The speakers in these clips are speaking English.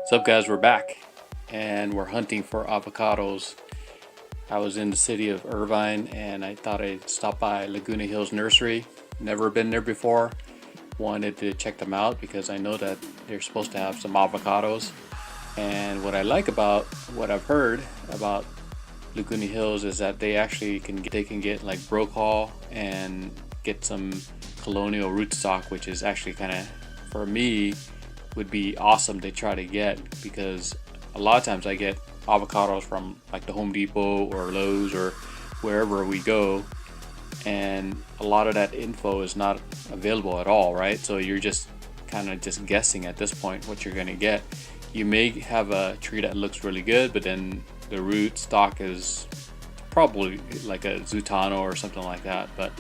What's up, guys? We're back and we're hunting for avocados. I was in the city of Irvine and I thought I'd stop by Laguna Hills Nursery. Never been there before. Wanted to check them out because I know that they're supposed to have some avocados. And what I like about what I've heard about Laguna Hills is that they actually can get like broccoli and get some colonial rootstock, which is actually kind of, for me, would be awesome to try to get, because a lot of times I get avocados from like the Home Depot or Lowe's or wherever we go, and a lot of that info is not available at all, right? So you're just kind of just guessing at this point what you're going to get. You may have a tree that looks really good, but then the root stock is probably like a Zutano or something like that. But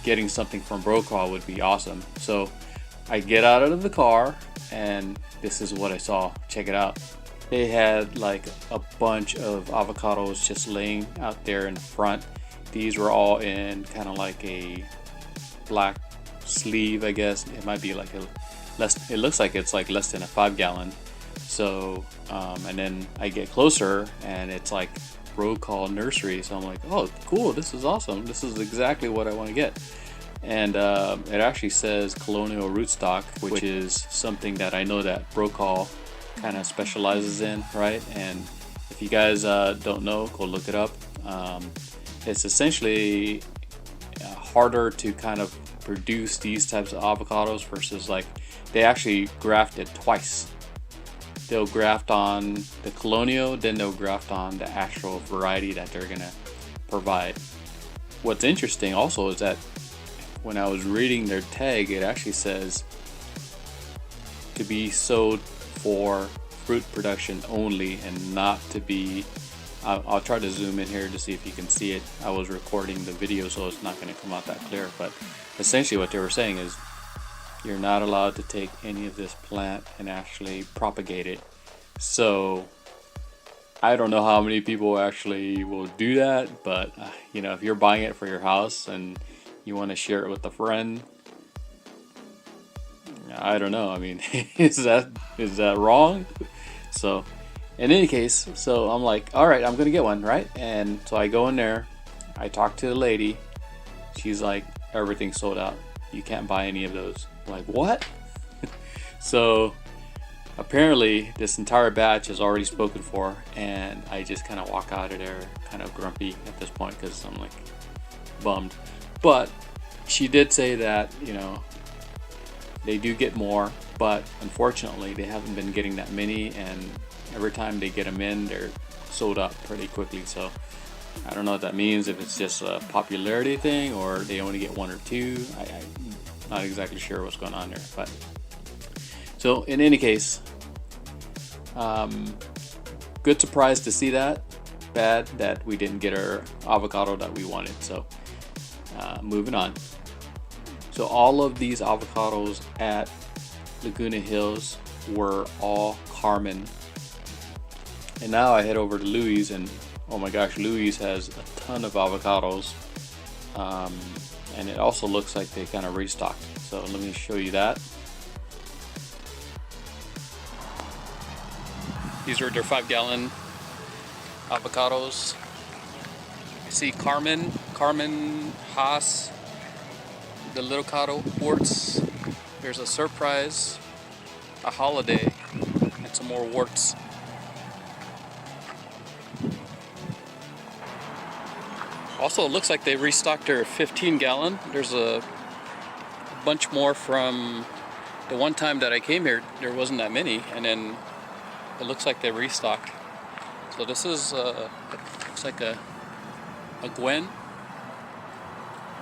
getting something from broccoli would be awesome. So I get out of the car and this is what I saw. Check it out. They had like a bunch of avocados just laying out there in front. These were all in kind of like a black sleeve, I guess. It might be like it looks like it's like less than a 5-gallon. So and then I get closer and it's like broccoli nursery. So I'm like, oh cool, this is awesome. This is exactly what I want to get. And it actually says colonial rootstock, which is something that I know that broccoli kind of specializes in, right? And if you guys don't know, go look it up. It's essentially harder to kind of produce these types of avocados versus, like, they actually graft it twice. They'll graft on the colonial, then they'll graft on the actual variety that they're gonna provide. What's interesting also is that when I was reading their tag, it actually says to be sowed for fruit production only and not to be, I'll try to zoom in here to see if you can see it. I was recording the video, so it's not going to come out that clear, but essentially what they were saying is you're not allowed to take any of this plant and actually propagate it. So I don't know how many people actually will do that, but you know, if you're buying it for your house and you want to share it with a friend, I don't know. I mean, is that wrong? So in any case, so I'm like, all right, I'm gonna get one, right? And so I go in there, I talk to the lady. She's like, everything's sold out, you can't buy any of those. I'm like, what? So apparently this entire batch is already spoken for, and I just kind of walk out of there kind of grumpy at this point because I'm like bummed. But she did say that, you know, they do get more, but unfortunately they haven't been getting that many, and every time they get them in, they're sold out pretty quickly. So I don't know what that means, if it's just a popularity thing or they only get one or two. I'm not exactly sure what's going on there. But so in any case, good surprise to see that. Bad that we didn't get our avocado that we wanted. So moving on. So all of these avocados at Laguna Hills were all Carmen. And now I head over to Louie's, and oh my gosh, Louie's has a ton of avocados. And it also looks like they kind of restocked. So let me show you that. These are their 5-gallon avocados. You see Carmen, Haas, the little avocado warts. There's a surprise, a holiday, and some more warts. Also, it looks like they restocked their 15-gallon. There's a bunch more from the one time that I came here. There wasn't that many, and then it looks like they restocked. So this is looks like a Gwen.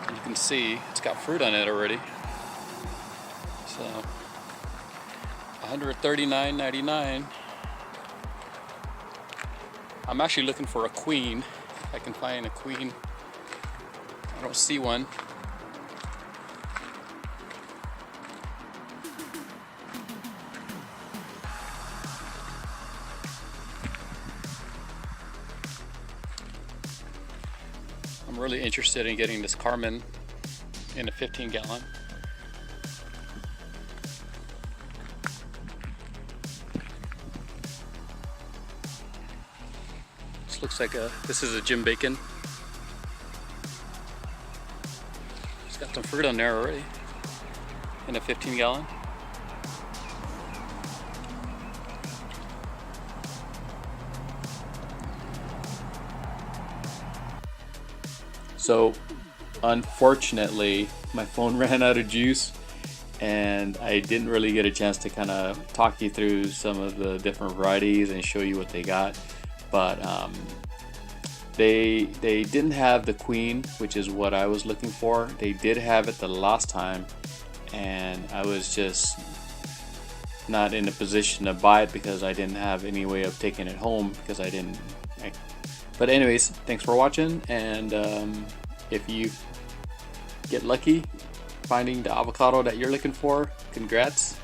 And you can see it's got fruit on it already. So $139.99. I'm actually looking for a queen. If I can find a queen. I don't see one. I'm really interested in getting this Carmen in a 15-gallon. This looks like this is a Jim Bacon. It's got some fruit on there already in a 15-gallon. So unfortunately my phone ran out of juice and I didn't really get a chance to kind of talk you through some of the different varieties and show you what they got. But they didn't have the queen, which is what I was looking for. They did have it the last time and I was just not in a position to buy it because I didn't have any way of taking it home because I didn't. But anyways, thanks for watching, and if you get lucky finding the avocado that you're looking for, congrats.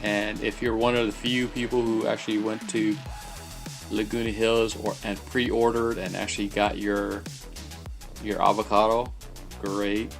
And if you're one of the few people who actually went to Laguna Hills and pre-ordered and actually got your avocado, great.